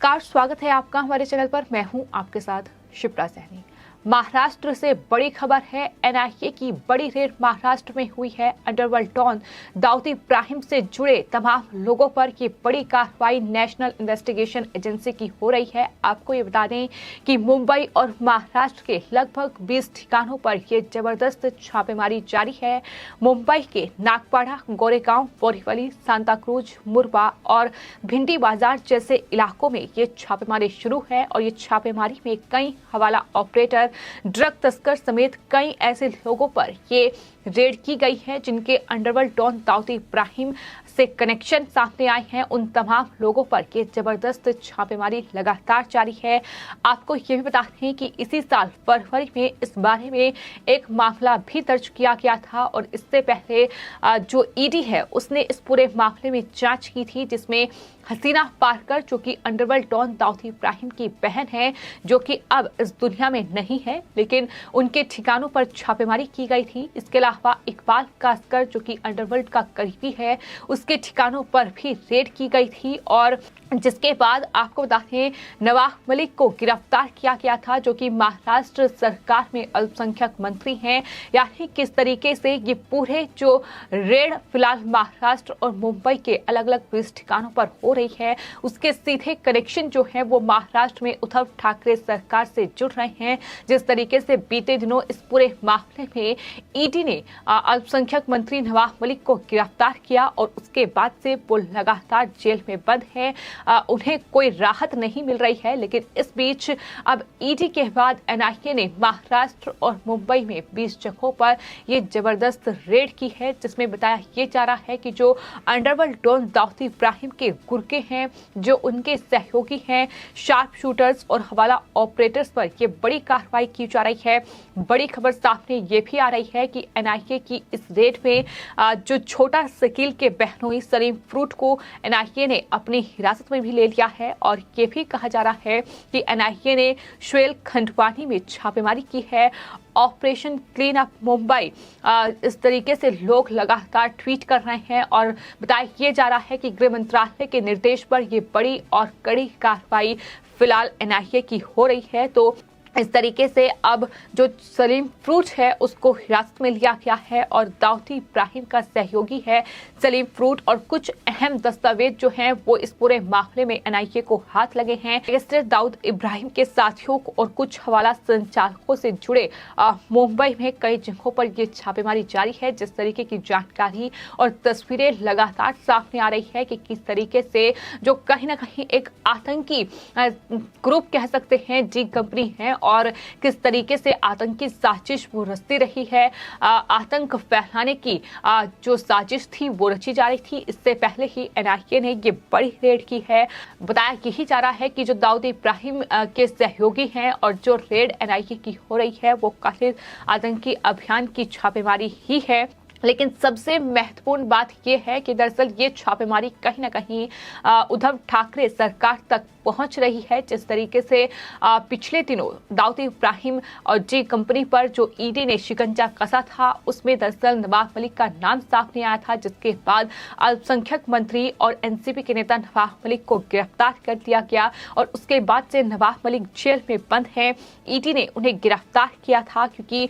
नमस्कार, स्वागत है आपका हमारे चैनल पर। मैं हूं आपके साथ शिप्रा सैनी। महाराष्ट्र से बड़ी खबर है। एनआईए की बड़ी रेड महाराष्ट्र में हुई है। अंडरवर्ल्ड डॉन दाऊद इब्राहिम से जुड़े तमाम लोगों पर ये बड़ी कार्रवाई नेशनल इन्वेस्टिगेशन एजेंसी की हो रही है। आपको ये बता दें कि मुंबई और महाराष्ट्र के लगभग 20 ठिकानों पर ये जबरदस्त छापेमारी जारी है। मुंबई के नागपाड़ा, गोरेगांव, बोरीवली, सांताक्रूज, मुरबा और भिंडी बाजार जैसे इलाकों में ये छापेमारी शुरू है और ये छापेमारी में कई हवाला ऑपरेटर, ड्रग तस्कर समेत कई ऐसे लोगों पर ये रेड की गई है जिनके अंडरवर्ल्ड डॉन दाऊद इब्राहिम से कनेक्शन सामने आए हैं। उन तमाम लोगों पर ये जबरदस्त छापेमारी लगातार जारी है। आपको ये भी बता दें कि इसी साल फरवरी में इस बारे में एक मामला भी दर्ज किया गया था और इससे पहले जो ईडी है उसने इस पूरे मामले में जांच की थी, जिसमें हसीना पारकर, जो कि अंडरवर्ल्ड डॉन दाऊद इब्राहिम की बहन है, जो कि अब इस दुनिया में नहीं है, लेकिन उनके ठिकानों पर छापेमारी की गई थी। इसके अलावा इकबाल कासकर, जो कि अंडरवर्ल्ड का करीबी है, उसके ठिकानों पर भी रेड की गई थी और जिसके बाद आपको बता दें नवाब मलिक को गिरफ्तार किया गया था, जो कि महाराष्ट्र सरकार में अल्पसंख्यक मंत्री हैं। यानी किस तरीके से ये पूरे जो रेड फिलहाल महाराष्ट्र और मुंबई के अलग अलग 20 ठिकानों पर हो रही है, उसके सीधे कनेक्शन जो है वो महाराष्ट्र में उद्धव ठाकरे सरकार से जुड़ रहे हैं। जिस तरीके से बीते दिनों इस पूरे मामले में ईडी ने अल्पसंख्यक मंत्री नवाब मलिक को गिरफ्तार किया और उसके बाद से वो लगातार जेल में बंद है। उन्हें कोई राहत नहीं मिल रही है। लेकिन इस बीच अब ईडी के बाद एनआईए ने महाराष्ट्र और मुंबई में 20 जगहों पर ये जबरदस्त रेड की है, जिसमें बताया ये जा रहा है कि जो अंडरवर्ल्ड डॉन दाऊद इब्राहिम के गुर्गे हैं, जो उनके सहयोगी हैं, शार्प शूटर्स और हवाला ऑपरेटर्स पर ये बड़ी कार्रवाई की जा रही है। बड़ी खबर सामने ये भी आ रही है कि एनआईए की इस रेड में जो छोटा शकील के बहनोई सलीम फ्रूट को एनआईए ने अपनी हिरासत में भी ले लिया है और ये भी कहा जा रहा है कि एनआईए ने शुएल खंडवानी में छापेमारी की है। ऑपरेशन क्लीन अप मुंबई, इस तरीके से लोग लगातार ट्वीट कर रहे हैं और बताया ये जा रहा है कि गृह मंत्रालय के निर्देश पर ये बड़ी और कड़ी कार्रवाई फिलहाल एनआईए की हो रही है। तो इस तरीके से अब जो सलीम फ्रूट है उसको हिरासत में लिया गया है और दाऊद इब्राहिम का सहयोगी है सलीम फ्रूट और कुछ अहम दस्तावेज जो हैं वो इस पूरे मामले में एनआईए को हाथ लगे हैं। इससे दाऊद इब्राहिम के साथियों को और कुछ हवाला संचालकों से जुड़े मुंबई में कई जगहों पर ये छापेमारी जारी है। जिस तरीके की जानकारी और तस्वीरें लगातार सामने आ रही है कि किस तरीके से जो कहीं ना कहीं एक आतंकी ग्रुप कह सकते हैं, जी कंपनी है, और किस तरीके से आतंकी साजिश वो रचती रही है। आतंक फैलाने की जो साजिश थी वो रची जा रही थी। इससे पहले ही एनआईए ने ये बड़ी रेड की है। बताया यही जा रहा है कि जो दाऊद इब्राहिम के सहयोगी हैं और जो रेड एनआईए की हो रही है वो काफी आतंकी अभियान की छापेमारी ही है। लेकिन सबसे महत्वपूर्ण बात यह है कि दरअसल ये छापेमारी कहीं ना कहीं उद्धव ठाकरे सरकार तक पहुंच रही है। जिस तरीके से पिछले दिनों दाऊद इब्राहिम और जी कंपनी पर जो ईडी ने शिकंजा कसा था, उसमें दरअसल नवाब मलिक का नाम सामने आया था, जिसके बाद अल्पसंख्यक मंत्री और एनसीपी के नेता नवाब मलिक को गिरफ्तार कर दिया गया और उसके बाद से नवाब मलिक जेल में बंद हैं। ईडी ने उन्हें गिरफ्तार किया था क्योंकि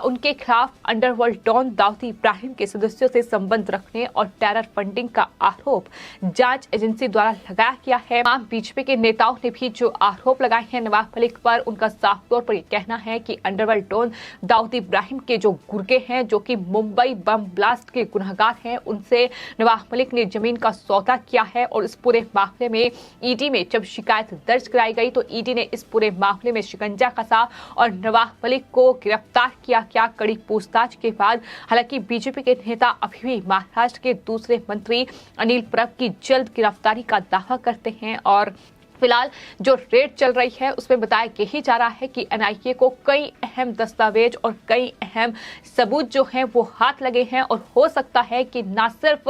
उनके खिलाफ अंडरवर्ल्ड डॉन दाऊद इब्राहिम के सदस्यों से संबंध रखने और टेरर फंडिंग का आरोप जांच एजेंसी द्वारा लगाया गया है। बीजेपी के नेताओं ने भी जो आरोप लगाए हैं नवाब मलिक पर, उनका साफ तौर पर यह कहना है कि अंडरवर्ल्ड डॉन दाऊद इब्राहिम के जो गुर्गे हैं, जो कि मुंबई बम ब्लास्ट के गुनहगार हैं, उनसे नवाब मलिक ने जमीन का सौदा किया है। और इस पूरे मामले में ईडी में जब शिकायत दर्ज कराई गई तो ईडी ने इस पूरे मामले में शिकंजा कसा और नवाब मलिक को गिरफ्तार किया गया कड़ी पूछताछ के बाद। हालांकि बीजेपी के नेता अभी भी महाराष्ट्र के दूसरे मंत्री अनिल परब की जल्द गिरफ्तारी का दावा करते हैं और फिलहाल जो रेड चल रही है उसमें बताया यही जा रहा है कि एनआईए को कई अहम दस्तावेज और कई अहम सबूत जो हैं वो हाथ लगे हैं और हो सकता है कि ना सिर्फ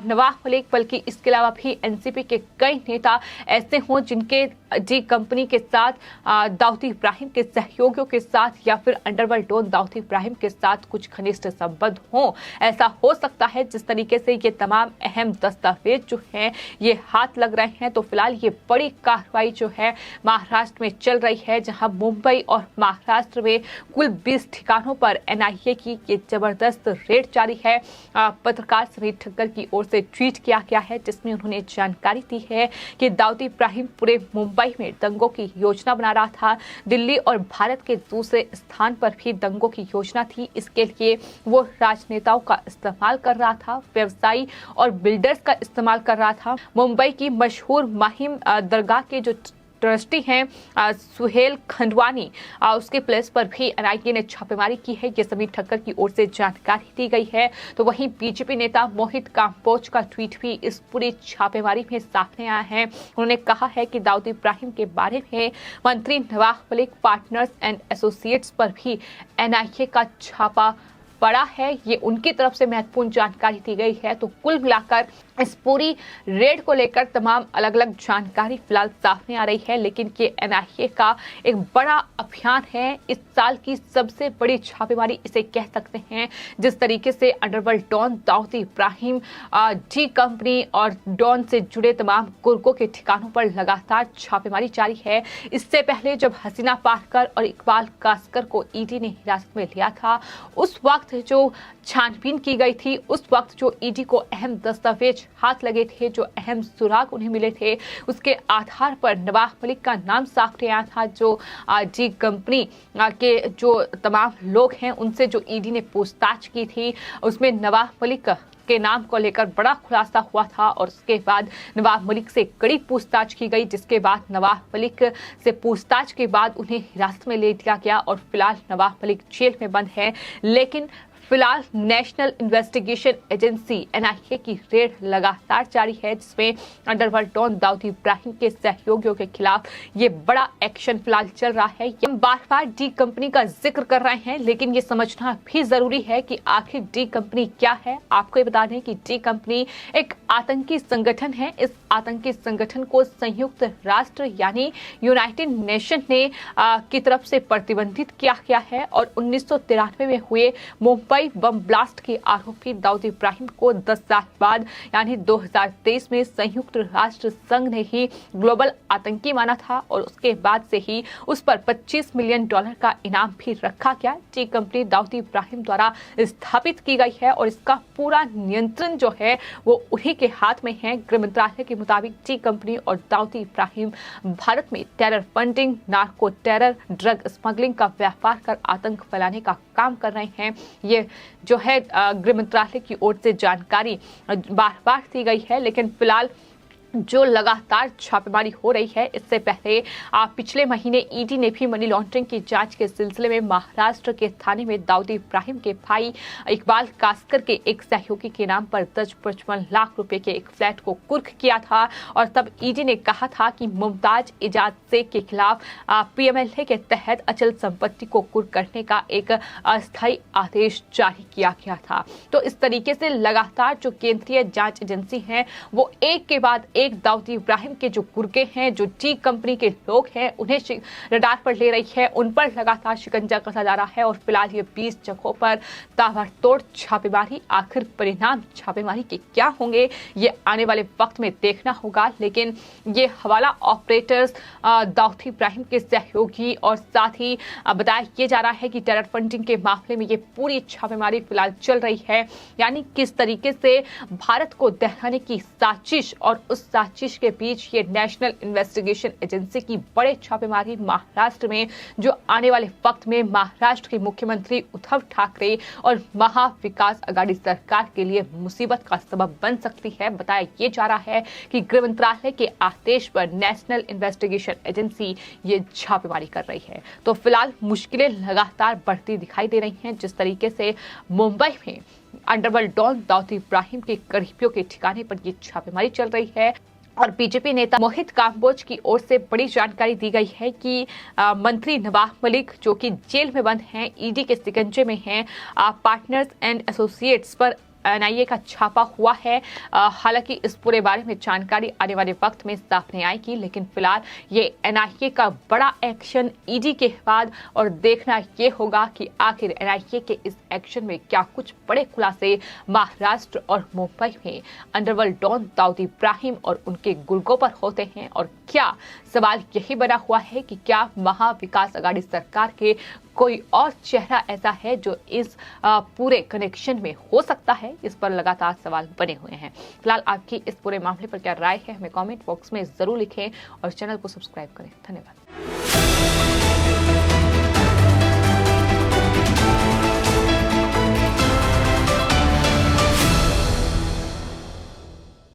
नवाब मलिक बल्कि इसके अलावा भी एनसीपी के कई नेता ऐसे हों जिनके डी कंपनी के साथ, दाऊद इब्राहिम के सहयोगियों के साथ या फिर अंडरवर्ल्ड डॉन दाऊद इब्राहिम के साथ कुछ घनिष्ठ संबंध हो। ऐसा हो सकता है जिस तरीके से ये तमाम अहम दस्तावेज जो हैं ये हाथ लग रहे हैं। तो फिलहाल ये बड़ी कार्रवाई जो है महाराष्ट्र में चल रही है, जहां मुंबई और महाराष्ट्र में कुल 20 ठिकानों पर एनआईए की ये जबरदस्त रेड जारी है। पत्रकार सुनील ठक्कर की ओर से ट्वीट किया गया है, जिसमें उन्होंने जानकारी दी है कि दाऊद इब्राहिम पूरे मुंबई में दंगों की योजना बना रहा था। दिल्ली और भारत के दूसरे स्थान पर भी दंगों की योजना थी। इसके लिए वो राजनेताओं का इस्तेमाल कर रहा था, व्यवसायी और बिल्डर्स का इस्तेमाल कर रहा था। मुंबई की मशहूर माहिम दरगाह के जो ट्रस्टी हैं सुहेल खंडवानी, उसके प्लेस पर भी एनआईए ने छापेमारी की है। ये समीर ठक्कर की ओर से जानकारी दी गई है। तो वहीं बीजेपी नेता मोहित काम्बोज का ट्वीट भी इस पूरी छापेमारी में सामने आया है। उन्होंने कहा है कि दाऊद इब्राहिम के बारे में मंत्री Nawab Malik partners and associates पर भी एनआईए का छापा पड़ा है। ये उनकी तरफ से महत्वपूर्ण जानकारी दी गई है। तो कुल मिलाकर इस पूरी रेड को लेकर तमाम अलग अलग जानकारी फिलहाल सामने आ रही है, लेकिन ये एनआईए का एक बड़ा अभियान है। इस साल की सबसे बड़ी छापेमारी इसे कह सकते हैं। जिस तरीके से underworld don Dawood Ibrahim, D company और डॉन से जुड़े तमाम गुर्गों के ठिकानों पर लगातार छापेमारी जारी है। इससे पहले जब हसीना पारकर और इकबाल कास्कर को ईडी ने हिरासत में लिया था, उस वक्त जो छानबीन की गई थी, उस वक्त जो ईडी को अहम दस्तावेज हाथ लगे थे, जो अहम सुराग उन्हें मिले थे, उसके आधार पर नवाब मलिक का नाम सामने आया था। जो डी कंपनी के जो तमाम लोग हैं उनसे जो ईडी ने पूछताछ की थी, उसमें नवाब मलिक के नाम को लेकर बड़ा खुलासा हुआ था और उसके बाद नवाब मलिक से कड़ी पूछताछ की गई, जिसके बाद नवाब मलिक से पूछताछ के बाद उन्हें हिरासत में ले लिया गया और फिलहाल नवाब मलिक जेल में बंद है। लेकिन फिलहाल नेशनल इन्वेस्टिगेशन एजेंसी एनआईए की रेड लगातार जारी है, जिसमें अंडरवर्ल्ड डॉन दाऊद इब्राहिम के सहयोगियों के खिलाफ ये बड़ा एक्शन फिलहाल चल रहा है। हम बार बार डी कंपनी का जिक्र कर रहे हैं, लेकिन ये समझना भी जरूरी है कि आखिर डी कंपनी क्या है। आपको ये बता दें कि डी कंपनी एक आतंकी संगठन है। इस आतंकी संगठन को संयुक्त राष्ट्र यानी यूनाइटेड नेशन ने की तरफ से प्रतिबंधित किया गया है और 1993 में हुए मुंबई बम ब्लास्ट के आरोपी दाऊद इब्राहिम को 10 साल बाद यानी 2023 में संयुक्त राष्ट्र संघ ने ही ग्लोबल आतंकी माना था और उसके बाद से ही उस पर $25 मिलियन का इनाम भी रखा गया। डी कंपनी दाऊद इब्राहिम द्वारा स्थापित की गई है और इसका पूरा नियंत्रण जो है वो उन्हीं के हाथ में है। गृह मंत्रालय के मुताबिक डी कंपनी और दाऊद इब्राहिम भारत में terror funding, narco terror, drug smuggling का व्यापार कर आतंक फैलाने का काम कर रहे हैं। ये जो है गृह मंत्रालय की ओर से जानकारी बार बार दी गई है। लेकिन फिलहाल जो लगातार छापेमारी हो रही है, इससे पहले पिछले महीने ईडी ने भी मनी लॉन्ड्रिंग की जांच के सिलसिले में महाराष्ट्र के थाने में दाऊद इब्राहिम के भाई इकबाल कास्कर के एक सहयोगी के नाम पर 55 लाख रुपए के एक फ्लैट को कुर्क किया था और तब ईडी ने कहा था कि मुमताज इजाज शेख के खिलाफ पीएमएलए के तहत अचल संपत्ति को कुर्क करने का एक अस्थायी आदेश जारी किया गया था। तो इस तरीके से लगातार जो केंद्रीय जांच एजेंसी है वो एक के बाद एक दाऊद इब्राहिम के जो गुर्गे हैं, जो टी कंपनी के लोग हैं, उन्हें रडार पर ले रही है, उन पर लगातार शिकंजा कसा जा रहा है और फिलहाल ये 20 जगहों पर ताबड़तोड़ छापेमारी। आखिर परिणाम छापेमारी के क्या होंगे ये आने वाले वक्त में देखना होगा। लेकिन ये हवाला ऑपरेटर्स दाऊद इब्राहिम के सहयोगी और साथ ही बताया ये जा रहा है कि टेरर फंडिंग के मामले में ये पूरी छापेमारी फिलहाल चल रही है। यानी किस तरीके से भारत को दहलाने की साजिश और उस साजिश के बीच ये नेशनल इन्वेस्टिगेशन एजेंसी की बड़े छापेमारी महाराष्ट्र में, जो आने वाले वक्त में महाराष्ट्र के मुख्यमंत्री उद्धव ठाकरे और महाविकास आघाड़ी सरकार के लिए मुसीबत का सबब बन सकती है। बताया ये जा रहा है कि गृह मंत्रालय के आदेश पर नेशनल इन्वेस्टिगेशन एजेंसी ये छापेमारी कर रही है। तो फिलहाल मुश्किलें लगातार बढ़ती दिखाई दे रही हैं। जिस तरीके से मुंबई में अंडरवर्ल्ड डॉन दाऊद इब्राहिम के करीबियों के ठिकाने पर ये छापेमारी चल रही है और बीजेपी नेता मोहित काम्बोज की ओर से बड़ी जानकारी दी गई है कि मंत्री नवाब मलिक जो कि जेल में बंद हैं, ईडी के शिकंजे में हैं, पार्टनर्स एंड एसोसिएट्स पर एनआईए का छापा हुआ है। हालांकि इस पूरे बारे में जानकारी आने वाले वक्त में सामने आएगी, लेकिन फिलहाल ये एनआईए का बड़ा एक्शन ईडी के बाद, और देखना ये होगा कि आखिर एनआईए के इस एक्शन में क्या कुछ बड़े खुलासे महाराष्ट्र और मुंबई में अंडरवर्ल्ड डॉन दाऊद इब्राहिम और उनके गुर्गों पर होते हैं। और क्या सवाल यही बना हुआ है कि क्या महाविकास आघाड़ी सरकार के कोई और चेहरा ऐसा है जो इस पूरे कनेक्शन में हो सकता है? इस पर लगातार सवाल बने हुए हैं। फिलहाल आपकी इस पूरे मामले पर क्या राय है, हमें कमेंट बॉक्स में जरूर लिखें और चैनल को सब्सक्राइब करें। धन्यवाद।